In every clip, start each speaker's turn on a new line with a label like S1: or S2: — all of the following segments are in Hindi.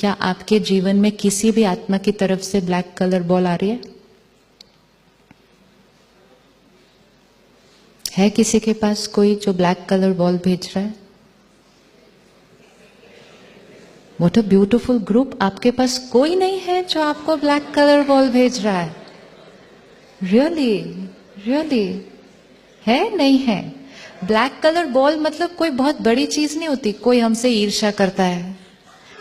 S1: क्या आपके जीवन में किसी भी आत्मा की तरफ से ब्लैक कलर बॉल आ रही है किसी के पास कोई जो ब्लैक कलर बॉल भेज रहा है? What a beautiful group. आपके पास कोई नहीं है जो आपको ब्लैक कलर बॉल भेज रहा है? रियली रियली है? नहीं है? ब्लैक कलर बॉल मतलब कोई बहुत बड़ी चीज नहीं होती। कोई हमसे ईर्ष्या करता है,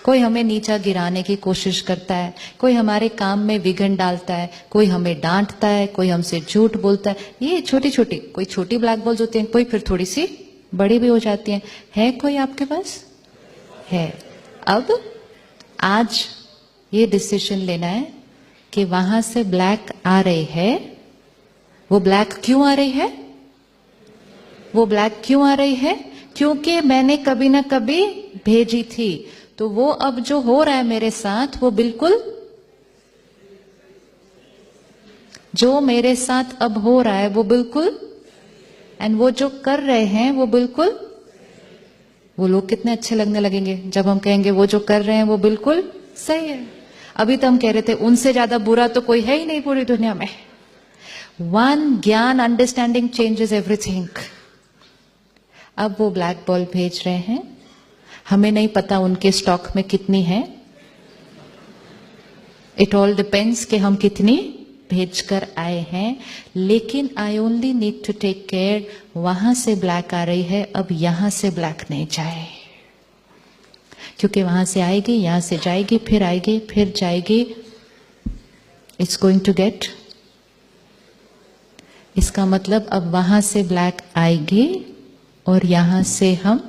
S1: कोई हमें नीचा गिराने की कोशिश करता है, कोई हमारे काम में विघ्न डालता है, कोई हमें डांटता है, कोई हमसे झूठ बोलता है। ये छोटी छोटी, कोई छोटी ब्लैक बॉल्स होती हैं, कोई फिर थोड़ी सी बड़ी भी हो जाती हैं। है कोई आपके पास? है। अब आज ये डिसीजन लेना है कि वहां से ब्लैक आ रही है। वो ब्लैक क्यों आ रही है? वो ब्लैक क्यों आ रही है? क्योंकि मैंने कभी ना कभी भेजी थी। तो वो अब जो हो रहा है मेरे साथ, वो बिल्कुल, जो मेरे साथ अब हो रहा है वो बिल्कुल, एंड वो जो कर रहे हैं वो बिल्कुल। वो लोग कितने अच्छे लगने लगेंगे जब हम कहेंगे वो जो कर रहे हैं वो बिल्कुल सही है। अभी तो हम कह रहे थे उनसे ज्यादा बुरा तो कोई है ही नहीं पूरी दुनिया में। वन ज्ञान, अंडरस्टैंडिंग चेंजेस एवरीथिंग। अब वो ब्लैक बॉल भेज रहे हैं। हमें नहीं पता उनके स्टॉक में कितनी है। इट ऑल डिपेंड्स कि हम कितनी भेज कर आए हैं। लेकिन I only need to take care. वहां से ब्लैक आ रही है, अब यहां से ब्लैक नहीं जाए, क्योंकि वहां से आएगी, यहां से जाएगी, फिर आएगी, फिर जाएगी। It's going to get. इसका मतलब अब वहां से ब्लैक आएगी और यहां से हम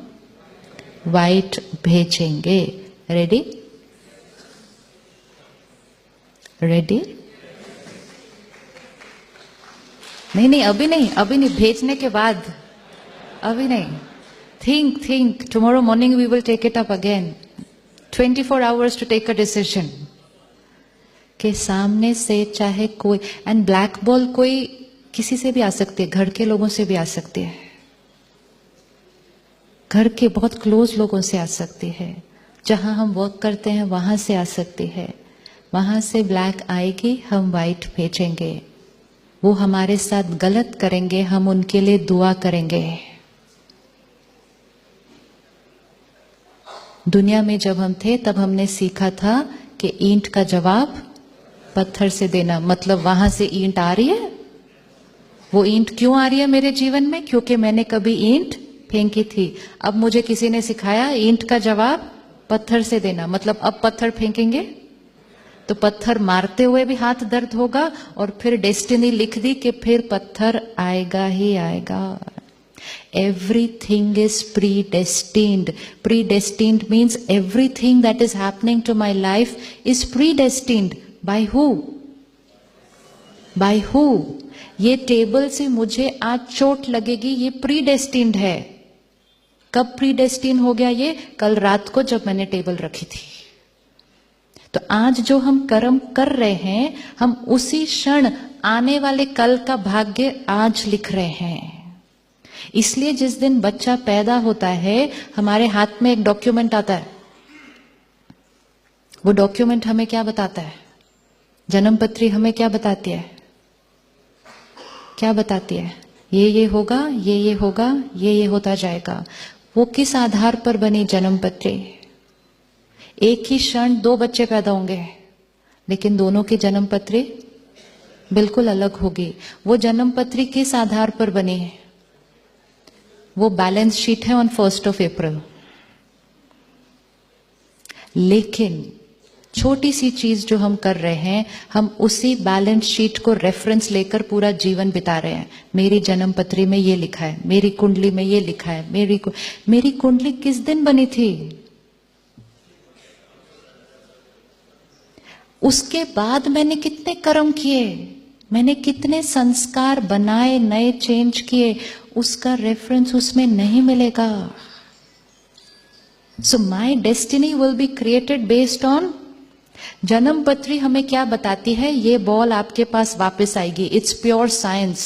S1: व्हाइट भेजेंगे। रेडी? रेडी? नहीं नहीं, अभी नहीं, अभी नहीं, भेजने के बाद, अभी नहीं। Think tomorrow morning we will take it up again. 24 hours to take a decision. के सामने से चाहे कोई, एंड ब्लैक बॉल कोई किसी से भी आ सकती है, घर के लोगों से भी आ सकती है, घर के बहुत क्लोज लोगों से आ सकती है, जहां हम वर्क करते हैं वहां से आ सकती है। वहां से ब्लैक आएगी, हम व्हाइट भेजेंगे। वो हमारे साथ गलत करेंगे, हम उनके लिए दुआ करेंगे। दुनिया में जब हम थे तब हमने सीखा था कि ईंट का जवाब पत्थर से देना। मतलब वहां से ईंट आ रही है। वो ईंट क्यों आ रही है मेरे जीवन में? क्योंकि मैंने कभी ईंट फेंकी थी। अब मुझे किसी ने सिखाया ईंट का जवाब पत्थर से देना। मतलब अब पत्थर फेंकेंगे तो पत्थर मारते हुए भी हाथ दर्द होगा, और फिर डेस्टिनी लिख दी कि फिर पत्थर आएगा ही आएगा। Everything is predestined. Predestined means everything that is happening to my life is predestined. By who? By who? ये टेबल से मुझे आज चोट लगेगी, ये प्रीडेस्टिन्ड है। कब प्रीडेस्टिन हो गया ये? कल रात को जब मैंने टेबल रखी थी। तो आज जो हम कर्म कर रहे हैं, हम उसी क्षण आने वाले कल का भाग्य आज लिख रहे हैं। इसलिए जिस दिन बच्चा पैदा होता है, हमारे हाथ में एक डॉक्यूमेंट आता है। वो डॉक्यूमेंट हमें क्या बताता है? जन्म पत्री हमें क्या बताती है? क्या बताती है? ये होगा, ये होगा, ये होता जाएगा। वो किस आधार पर बनी जन्म पत्री? एक ही क्षण दो बच्चे पैदा होंगे, लेकिन दोनों की जन्म पत्री बिल्कुल अलग होगी। वो जन्म पत्री किस आधार पर बनी है? वो बैलेंस शीट है ऑन 1 अप्रैल। लेकिन छोटी सी चीज जो हम कर रहे हैं, हम उसी बैलेंस शीट को रेफरेंस लेकर पूरा जीवन बिता रहे हैं। मेरी जन्म पत्री में ये लिखा है, मेरी कुंडली में ये लिखा है। मेरी कुंडली किस दिन बनी थी? उसके बाद मैंने कितने कर्म किए, मैंने कितने संस्कार बनाए, नए चेंज किए, उसका रेफरेंस उसमें नहीं मिलेगा। So my destiny will be created based on janampatri. हमें क्या बताती है? ये बॉल आपके पास वापस आएगी। It's pure science.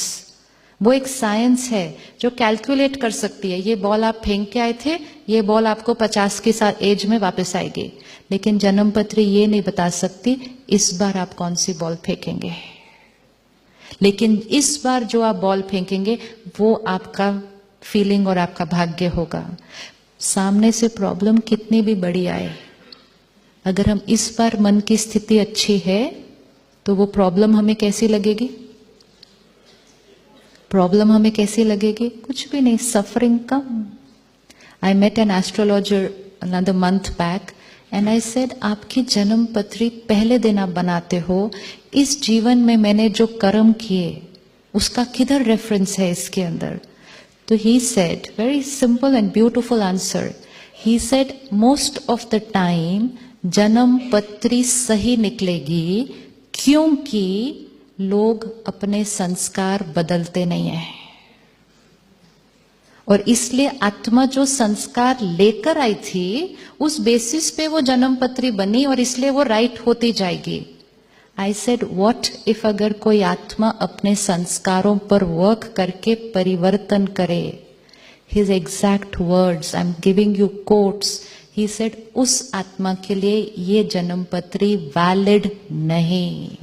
S1: वो एक साइंस है जो कैलकुलेट कर सकती है। ये बॉल आप फेंक के आए थे, ये बॉल आपको 50 की एज में वापस आएगी। लेकिन जन्म पत्री ये नहीं बता सकती इस बार आप कौन सी बॉल फेंकेंगे। लेकिन इस बार जो आप बॉल फेंकेंगे वो आपका फीलिंग और आपका भाग्य होगा। सामने से प्रॉब्लम कितनी भी बड़ी आए, अगर हम इस बार मन की स्थिति अच्छी है तो वो प्रॉब्लम हमें कैसी लगेगी? प्रॉब्लम हमें कैसी लगेगी? कुछ भी नहीं, सफरिंग कम। I met an astrologer another month back and I said, आपकी जन्म पत्री पहले दिन आप बनाते हो, इस जीवन में मैंने जो कर्म किए उसका किधर रेफरेंस है इसके अंदर? तो he said, very simple and beautiful answer, he said, most of the time जन्म पत्री सही निकलेगी क्योंकि लोग अपने संस्कार बदलते नहीं हैं, और इसलिए आत्मा जो संस्कार लेकर आई थी उस बेसिस पे वो जन्म पत्री बनी और इसलिए वो राइट होती जाएगी। आई सेड व्हाट इफ अगर कोई आत्मा अपने संस्कारों पर वर्क करके परिवर्तन करे, his exact words, I am giving you quotes, he said उस आत्मा के लिए ये जन्म पत्री वैलिड नहीं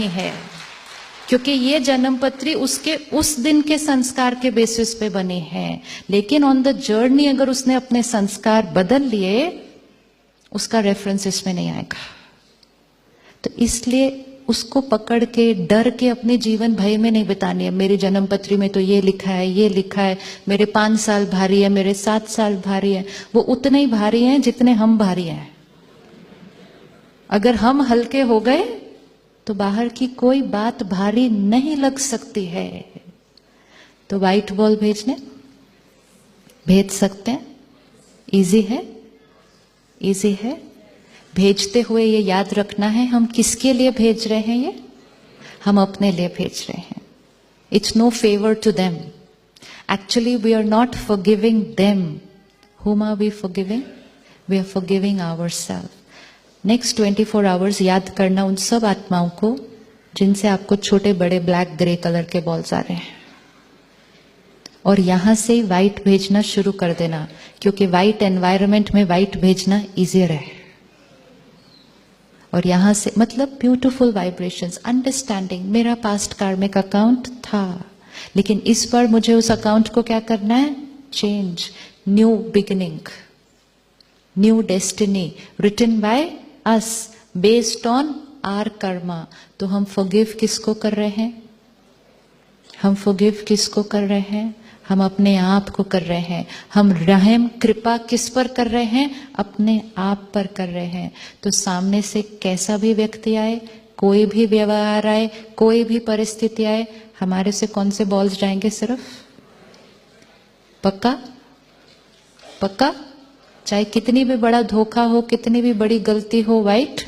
S1: है, क्योंकि ये जन्म पत्री उसके उस दिन के संस्कार के बेसिस पे बने हैं। लेकिन ऑन द जर्नी अगर उसने अपने संस्कार बदल लिए, उसका रेफरेंस इसमें नहीं आएगा। तो इसलिए उसको पकड़ के डर के अपने जीवन भय में नहीं बितानी है। मेरी जन्म पत्री में तो ये लिखा है, ये लिखा है, मेरे 5 साल भारी है, मेरे 7 साल भारी है। वो उतने ही भारी हैं जितने हम भारी हैं। अगर हम हल्के हो गए तो बाहर की कोई बात भारी नहीं लग सकती है। तो व्हाइट बॉल भेज सकते हैं, इजी है। भेजते हुए ये याद रखना है, हम किसके लिए भेज रहे हैं? ये हम अपने लिए भेज रहे हैं। It's no favour to them, actually we are not forgiving them. whom are we forgiving? We are forgiving ourselves. Next 24 hours याद करना उन सब आत्माओं को जिनसे आपको छोटे बड़े ब्लैक ग्रे कलर के बॉल्स आ रहे हैं, और यहां से व्हाइट भेजना शुरू कर देना, क्योंकि व्हाइट एनवायरनमेंट में व्हाइट भेजना इजियर है। और यहां से मतलब ब्यूटीफुल वाइब्रेशंस, अंडरस्टैंडिंग। मेरा पास्ट कार्मिक अकाउंट था, लेकिन इस बार मुझे उस अकाउंट को क्या करना है? Change, new beginning, new destiny written by us based on our karma. तो हम फॉरगिव किसको कर रहे हैं? हम अपने आप को कर रहे हैं। हम रहम कृपा किस पर कर रहे हैं? अपने आप पर कर रहे हैं। तो सामने से कैसा भी व्यक्ति आए, कोई भी व्यवहार आए, कोई भी परिस्थिति आए, हमारे से कौन से बॉल्स जाएंगे? सिर्फ पक्का, चाहे कितनी भी बड़ा धोखा हो, कितनी भी बड़ी गलती हो, व्हाइट